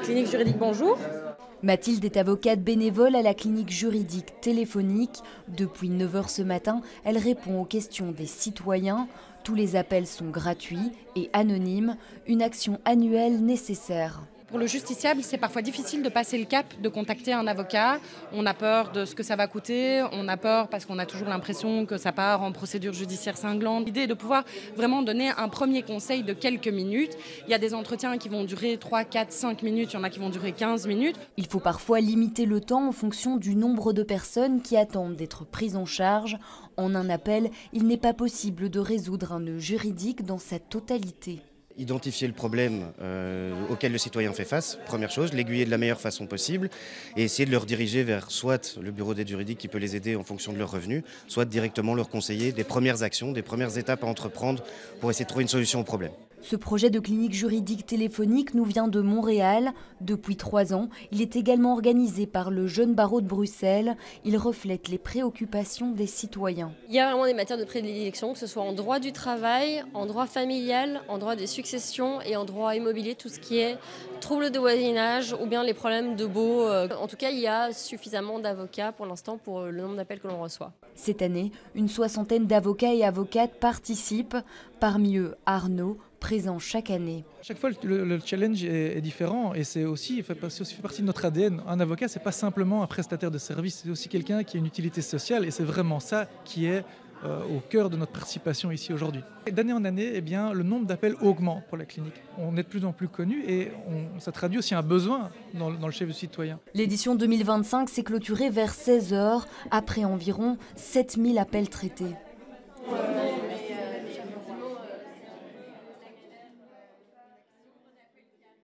Clinique juridique, bonjour. Mathilde est avocate bénévole à la clinique juridique téléphonique. Depuis 9 h ce matin, elle répond aux questions des citoyens. Tous les appels sont gratuits et anonymes, une action annuelle nécessaire. Pour le justiciable, c'est parfois difficile de passer le cap, de contacter un avocat. On a peur de ce que ça va coûter, on a peur parce qu'on a toujours l'impression que ça part en procédure judiciaire cinglante. L'idée est de pouvoir vraiment donner un premier conseil de quelques minutes. Il y a des entretiens qui vont durer 3, 4, 5 minutes, il y en a qui vont durer 15 minutes. Il faut parfois limiter le temps en fonction du nombre de personnes qui attendent d'être prises en charge. En un appel, il n'est pas possible de résoudre un nœud juridique dans sa totalité. Identifier le problème auquel le citoyen fait face, première chose, l'aiguiller de la meilleure façon possible et essayer de le rediriger vers soit le bureau d'aide juridique qui peut les aider en fonction de leurs revenus, soit directement leur conseiller des premières actions, des premières étapes à entreprendre pour essayer de trouver une solution au problème. Ce projet de clinique juridique téléphonique nous vient de Montréal. Depuis 3 ans, il est également organisé par le Jeune Barreau de Bruxelles. Il reflète les préoccupations des citoyens. Il y a vraiment des matières de prédilection, que ce soit en droit du travail, en droit familial, en droit des successions et en droit immobilier, tout ce qui est troubles de voisinage ou bien les problèmes de baux. En tout cas, il y a suffisamment d'avocats pour l'instant pour le nombre d'appels que l'on reçoit. Cette année, une 60aine d'avocats et avocates participent, parmi eux Arnaud, présent chaque année. Chaque fois, le challenge est différent et c'est aussi fait partie de notre ADN. Un avocat, c'est pas simplement un prestataire de service, c'est aussi quelqu'un qui a une utilité sociale et c'est vraiment ça qui est au cœur de notre participation ici aujourd'hui. D'année en année, eh bien, le nombre d'appels augmente pour la clinique. On est de plus en plus connu et ça traduit aussi un besoin dans le chef du citoyen. L'édition 2025 s'est clôturée vers 16 h, après environ 7000 appels traités.